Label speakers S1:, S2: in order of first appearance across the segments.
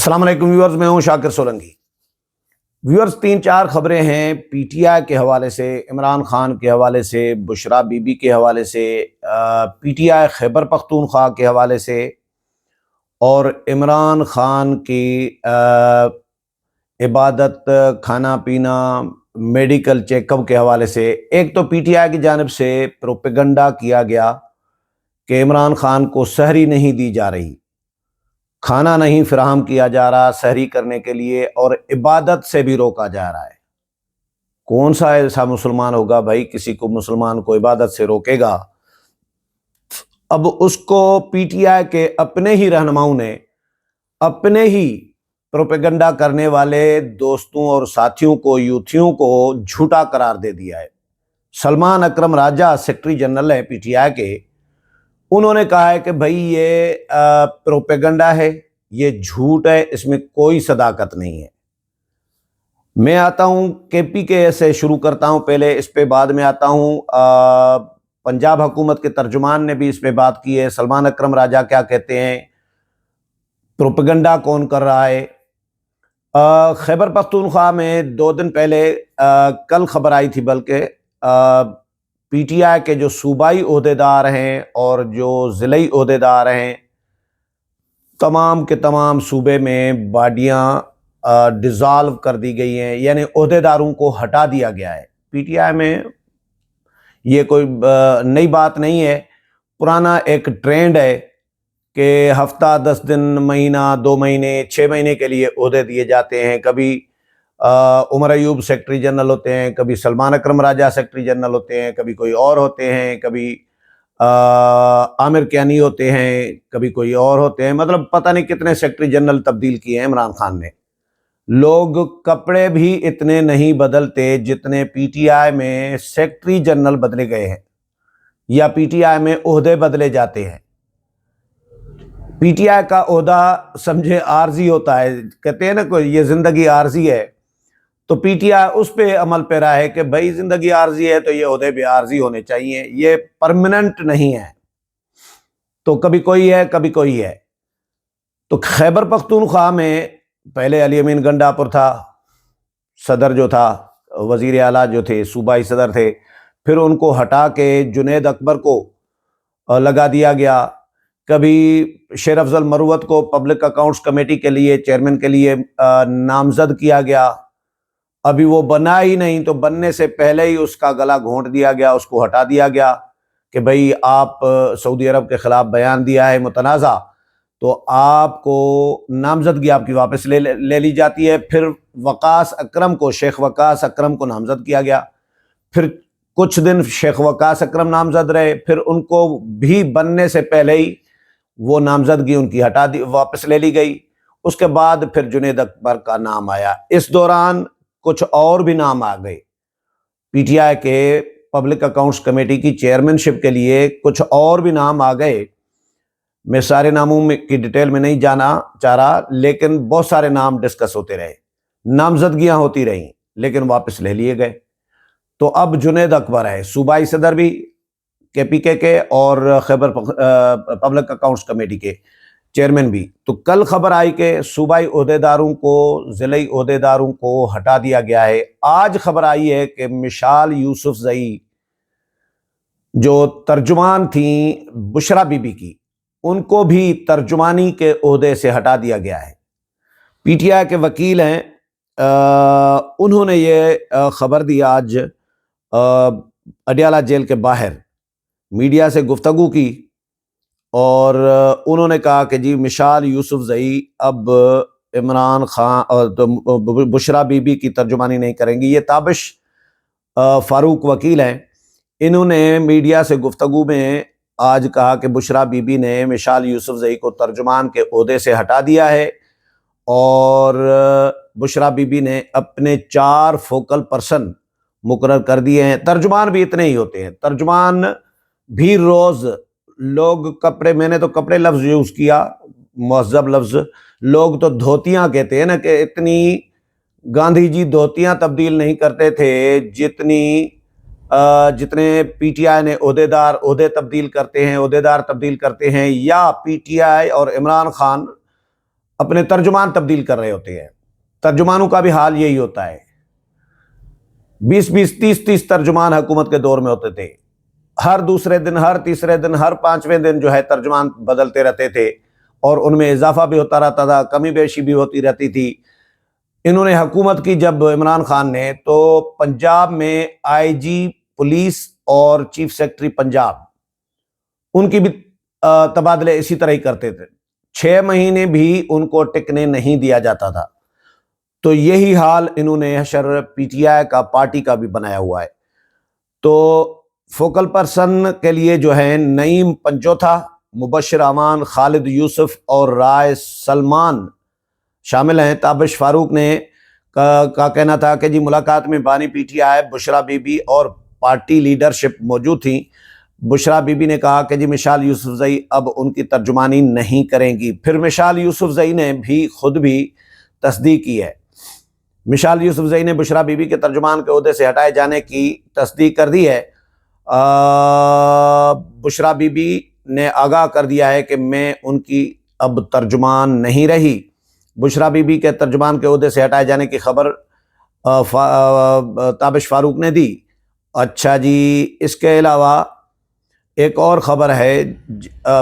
S1: السلام علیکم ویورز، میں ہوں شاکر سولنگی۔ ویورز، 3-4 خبریں ہیں پی ٹی آئی کے حوالے سے، عمران خان کے حوالے سے، بشرا بی بی کے حوالے سے، پی ٹی آئی خیبر پختونخوا کے حوالے سے اور عمران خان کی عبادت، کھانا پینا، میڈیکل چیک اپ کے حوالے سے۔ ایک تو پی ٹی آئی کی جانب سے پروپیگنڈا کیا گیا کہ عمران خان کو سحری نہیں دی جا رہی، کھانا نہیں فراہم کیا جا رہا سحری کرنے کے لیے، اور عبادت سے بھی روکا جا رہا ہے۔ کون سا ایسا مسلمان ہوگا بھائی کسی کو مسلمان کو عبادت سے روکے گا؟ اب اس کو پی ٹی آئی کے اپنے ہی رہنماؤں نے، اپنے ہی پروپیگنڈا کرنے والے دوستوں اور ساتھیوں کو، یوتھیوں کو جھوٹا قرار دے دیا ہے۔ سلمان اکرم راجہ سیکرٹری جنرل ہیں پی ٹی آئی کے، انہوں نے کہا ہے کہ بھائی یہ پروپیگنڈا ہے، یہ جھوٹ ہے، اس میں کوئی صداقت نہیں ہے۔ میں آتا ہوں کے پی کے سے شروع کرتا ہوں پہلے، اس پہ بعد میں آتا ہوں۔ پنجاب حکومت کے ترجمان نے بھی اس پہ بات کی ہے۔ سلمان اکرم راجہ کیا کہتے ہیں، پروپیگنڈا کون کر رہا ہے؟ خیبر پختونخوا میں 2 دن پہلے، کل خبر آئی تھی بلکہ، پی ٹی آئی کے جو صوبائی عہدیدار ہیں اور جو ضلعی عہدیدار ہیں، تمام کے تمام صوبے میں باڈیاں ڈیزالو کر دی گئی ہیں، یعنی عہدیداروں کو ہٹا دیا گیا ہے۔ پی ٹی آئی میں یہ کوئی نئی بات نہیں ہے، پرانا ایک ٹرینڈ ہے کہ ہفتہ 10 دن، مہینہ، 2 مہینے، 6 مہینے کے لیے عہدے دیے جاتے ہیں۔ کبھی عمر ایوب سیکرٹری جنرل ہوتے ہیں، کبھی سلمان اکرم راجہ سیکرٹری جنرل ہوتے ہیں، کبھی کوئی اور ہوتے ہیں، کبھی عامر کیانی ہوتے ہیں، کبھی کوئی اور ہوتے ہیں۔ مطلب پتہ نہیں کتنے سیکرٹری جنرل تبدیل کیے ہیں عمران خان نے۔ لوگ کپڑے بھی اتنے نہیں بدلتے جتنے پی ٹی آئی میں سیکرٹری جنرل بدلے گئے ہیں یا پی ٹی آئی میں عہدے بدلے جاتے ہیں۔ پی ٹی آئی کا عہدہ سمجھے عارضی ہوتا ہے، کہتے ہیں نا کوئی یہ زندگی عارضی ہے، تو پی ٹی آئی اس پہ عمل پیرا ہے کہ بھائی زندگی عارضی ہے تو یہ عہدے بھی عارضی ہونے چاہیے، یہ پرماننٹ نہیں ہے۔ تو کبھی کوئی ہے، کبھی کوئی ہے۔ تو خیبر پختونخوا میں پہلے علی امین گنڈاپور تھا، صدر جو تھا، وزیر اعلیٰ جو تھے، صوبائی صدر تھے، پھر ان کو ہٹا کے جنید اکبر کو لگا دیا گیا۔ کبھی شیر افضل مروت کو پبلک اکاؤنٹس کمیٹی کے لیے، چیئرمین کے لیے نامزد کیا گیا، ابھی وہ بنا ہی نہیں، تو بننے سے پہلے ہی اس کا گلا گھونٹ دیا گیا، اس کو ہٹا دیا گیا کہ بھئی آپ سعودی عرب کے خلاف بیان دیا ہے متنازع، تو آپ کو نامزدگی آپ کی واپس لے لی جاتی ہے۔ پھر وقاص اکرم کو، شیخ وقاص اکرم کو نامزد کیا گیا، پھر کچھ دن شیخ وقاص اکرم نامزد رہے، پھر ان کو بھی بننے سے پہلے ہی وہ نامزدگی ان کی واپس لے لی گئی۔ اس کے بعد پھر جنید اکبر کا نام آیا۔ اس دوران کچھ اور بھی نام آ گئے پی ٹی آئی کے پبلک اکاؤنٹس کمیٹی کی چیئرمین شپ کے لیے، کچھ اور بھی نام آ گئے۔ میں سارے ناموں کی ڈیٹیل میں نہیں جانا چاہ رہا، لیکن بہت سارے نام ڈسکس ہوتے رہے، نامزدگیاں ہوتی رہیں، لیکن واپس لے لیے گئے۔ تو اب جنید اکبر ہے صوبائی صدر بھی کے پی کے اور خیبر پبلک اکاؤنٹس کمیٹی کے چیئرمین بھی۔ تو کل خبر آئی کہ صوبائی عہدیداروں کو، ضلعی عہدیداروں کو ہٹا دیا گیا ہے۔ آج خبر آئی ہے کہ مشال یوسف زئی جو ترجمان تھیں بشرا بی بی کی، ان کو بھی ترجمانی کے عہدے سے ہٹا دیا گیا ہے۔ پی ٹی آئی کے وکیل ہیں، انہوں نے یہ خبر دی آج اڈیالہ جیل کے باہر، میڈیا سے گفتگو کی، اور انہوں نے کہا کہ جی مشال یوسف زئی اب عمران خان اور بشرا بی بی کی ترجمانی نہیں کریں گی۔ یہ تابش فاروق وکیل ہیں، انہوں نے میڈیا سے گفتگو میں آج کہا کہ بشرا بی بی نے مشال یوسف زئی کو ترجمان کے عہدے سے ہٹا دیا ہے، اور بشرا بی بی نے اپنے 4 فوکل پرسن مقرر کر دیے ہیں۔ ترجمان بھی اتنے ہی ہوتے ہیں، ترجمان بھی روز لوگ کپڑے، میں نے تو کپڑے لفظ یوز کیا، مہذب لفظ، لوگ تو دھوتیاں کہتے ہیں نا، کہ اتنی گاندھی جی دھوتیاں تبدیل نہیں کرتے تھے جتنے پی ٹی آئی نے عہدے تبدیل کرتے ہیں، عہدیدار تبدیل کرتے ہیں، یا پی ٹی آئی اور عمران خان اپنے ترجمان تبدیل کر رہے ہوتے ہیں۔ ترجمانوں کا بھی حال یہی ہوتا ہے، 20 30 ترجمان حکومت کے دور میں ہوتے تھے، ہر دوسرے دن، ہر تیسرے دن، ہر 5ویں دن جو ہے ترجمان بدلتے رہتے تھے، اور ان میں اضافہ بھی ہوتا رہتا تھا، کمی بیشی بھی ہوتی رہتی تھی۔ انہوں نے حکومت کی جب عمران خان نے، تو پنجاب میں آئی جی پولیس اور چیف سیکرٹری پنجاب، ان کی بھی تبادلے اسی طرح ہی کرتے تھے، 6 مہینے بھی ان کو ٹکنے نہیں دیا جاتا تھا۔ تو یہی حال انہوں نے حشر پی ٹی آئی کا، پارٹی کا بھی بنایا ہوا ہے۔ تو فوکل پرسن کے لیے جو ہے نعیم پنجوتھا، مبشر امان، خالد یوسف اور رائے سلمان شامل ہیں۔ تابش فاروق نے کا کہنا تھا کہ جی ملاقات میں بانی پی T I, Bushra Bibi اور پارٹی لیڈرشپ موجود تھیں۔ بشرا بی بی نے کہا کہ جی مشال یوسفزئی اب ان کی ترجمانی نہیں کریں گی۔ پھر مشال یوسفزئی نے بھی خود بھی تصدیق کی ہے۔ مشال یوسفزئی نے بشرا بی بی کے ترجمان کے عہدے سے ہٹائے جانے کی تصدیق کر دی ہے۔ بشرا بی بی نے آگاہ کر دیا ہے کہ میں ان کی اب ترجمان نہیں رہی۔ بشرا بی بی کے ترجمان کے عہدے سے ہٹائے جانے کی خبر تابش فاروق نے دی۔ اچھا جی، اس کے علاوہ ایک اور خبر ہے،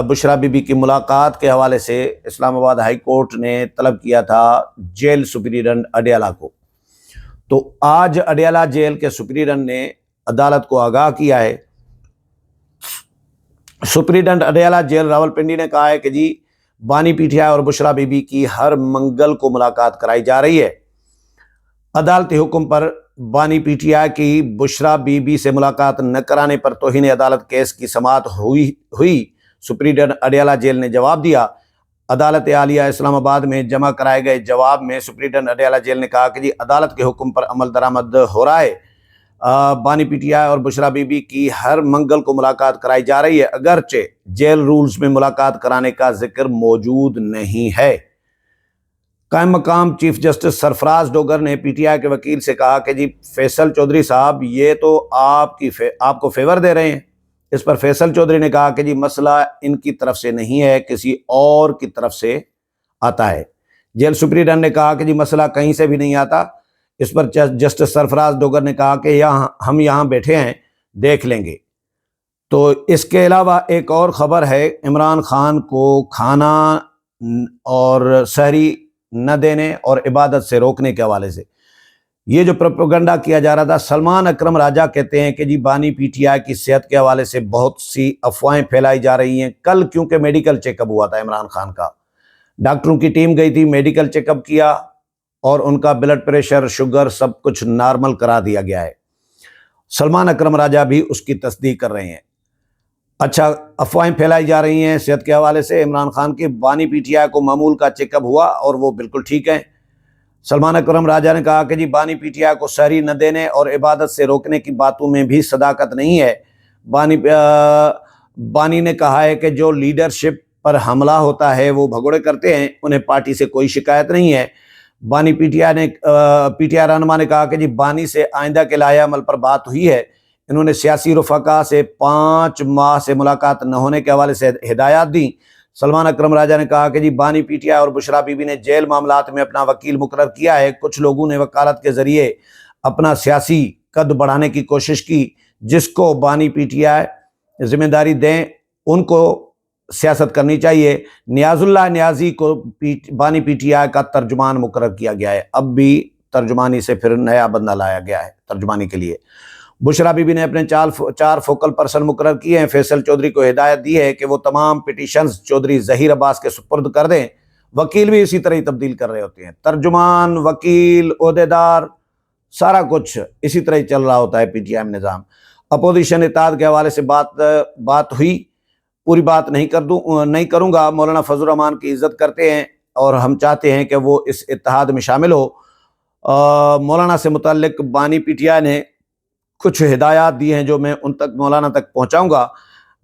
S1: بشرا بی بی کی ملاقات کے حوالے سے اسلام آباد ہائی کورٹ نے طلب کیا تھا جیل سپرنٹنڈنٹ اڈیالہ کو۔ تو آج اڈیالہ جیل کے سپرنٹنڈنٹ نے عدالت کو آگاہ کیا ہے۔ سپرنٹنڈنٹ اڈیالہ جیل راولپنڈی نے کہا ہے کہ جی بانی پی ٹی آئی اور بشرا بی بی کی ہر منگل کو ملاقات کرائی جا رہی ہے۔ عدالتی حکم پر بانی پی ٹی آئی کی بشرا بی بی سے ملاقات نہ کرانے پر توہین عدالت کیس کی سماعت ہوئی۔ سپرنٹنڈنٹ اڈیالہ جیل نے جواب دیا۔ عدالت عالیہ اسلام آباد میں جمع کرائے گئے جواب میں سپرنٹنڈنٹ اڈیالہ جیل نے کہا کہ جی عدالت کے حکم پر عمل درآمد ہو رہا ہے۔ بانی پی ٹی آئی اور بشرا بی بی کی ہر منگل کو ملاقات کرائی جا رہی ہے، اگرچہ جیل رولز میں ملاقات کرانے کا ذکر موجود نہیں ہے۔ قائم مقام چیف جسٹس سرفراز ڈوگر نے پی ٹی آئی کے وکیل سے کہا کہ جی فیصل چودھری صاحب یہ تو آپ کو فیور دے رہے ہیں۔ اس پر فیصل چودھری نے کہا کہ جی مسئلہ ان کی طرف سے نہیں ہے، کسی اور کی طرف سے آتا ہے۔ جیل سپرنٹنڈنٹ نے کہا کہ جی مسئلہ کہیں سے بھی نہیں آتا۔ اس پر جسٹس سرفراز ڈوگر نے کہا کہ ہم یہاں بیٹھے ہیں، دیکھ لیں گے۔ تو اس کے علاوہ ایک اور خبر ہے، عمران خان کو کھانا اور سحری نہ دینے اور عبادت سے روکنے کے حوالے سے یہ جو پروپیگنڈا کیا جا رہا تھا، سلمان اکرم راجہ کہتے ہیں کہ جی بانی پی ٹی آئی کی صحت کے حوالے سے بہت سی افواہیں پھیلائی جا رہی ہیں۔ کل کیونکہ میڈیکل چیک اپ ہوا تھا عمران خان کا، ڈاکٹروں کی ٹیم گئی تھی، میڈیکل چیک اپ کیا اور ان کا بلڈ پریشر، شوگر سب کچھ نارمل کرا دیا گیا ہے۔ سلمان اکرم راجہ بھی اس کی تصدیق کر رہے ہیں۔ اچھا، افواہیں پھیلائی جا رہی ہیں صحت کے حوالے سے عمران خان کی، بانی پی ٹی آئی کو معمول کا چیک اپ ہوا اور وہ بالکل ٹھیک ہیں۔ سلمان اکرم راجہ نے کہا کہ جی بانی پی ٹی آئی کو سحری نہ دینے اور عبادت سے روکنے کی باتوں میں بھی صداقت نہیں ہے۔ بانی نے کہا ہے کہ جو لیڈرشپ پر حملہ ہوتا ہے وہ بھگوڑے کرتے ہیں، انہیں پارٹی سے کوئی شکایت نہیں ہے۔ بانی پی ٹی آئی رہنما نے کہا کہ جی بانی سے آئندہ کے لائحہ عمل پر بات ہوئی ہے۔ انہوں نے سیاسی رفقا سے 5 ماہ سے ملاقات نہ ہونے کے حوالے سے ہدایات دیں۔ سلمان اکرم راجہ نے کہا کہ جی بانی پی ٹی آئی اور بشرا بی بی نے جیل معاملات میں اپنا وکیل مقرر کیا ہے۔ کچھ لوگوں نے وکالت کے ذریعے اپنا سیاسی قد بڑھانے کی کوشش کی، جس کو بانی پی ٹی آئی ذمہ داری دیں، ان کو سیاست کرنی چاہیے۔ نیاز اللہ نیازی کو بانی پی ٹی آئی کا ترجمان مقرر کیا گیا ہے۔ اب بھی ترجمانی سے پھر نیا بندہ لایا گیا ہے ترجمانی کے لیے۔ بشرا بی بی نے اپنے 4 فوکل پرسن مقرر کیے ہیں۔ فیصل چودھری کو ہدایت دی ہے کہ وہ تمام پٹیشنز چودھری ظہیر عباس کے سپرد کر دیں۔ وکیل بھی اسی طرح ہی تبدیل کر رہے ہوتے ہیں، ترجمان، وکیل، عہدیدار، سارا کچھ اسی طرح ہی چل رہا ہوتا ہے پی ٹی آئی میں نظام۔ اپوزیشن اتحاد کے حوالے سے بات ہوئی، پوری بات نہیں کروں گا۔ مولانا فضل الرحمان کی عزت کرتے ہیں اور ہم چاہتے ہیں کہ وہ اس اتحاد میں شامل ہو۔ مولانا سے متعلق بانی پی ٹی آئی نے کچھ ہدایات دی ہیں جو میں ان تک مولانا تک پہنچاؤں گا۔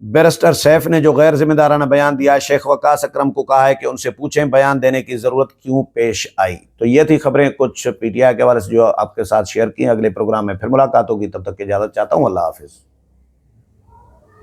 S1: بیرسٹر سیف نے جو غیر ذمہ دارانہ بیان دیا ہے، شیخ وقاص اکرم کو کہا ہے کہ ان سے پوچھیں بیان دینے کی ضرورت کیوں پیش آئی۔ تو یہ تھی خبریں کچھ پی ٹی آئی کے حوالے سے جو آپ کے ساتھ شیئر کی ہیں۔ اگلے پروگرام میں پھر ملاقات ہوگی، تب تک کی اجازت چاہتا ہوں۔ اللہ حافظ۔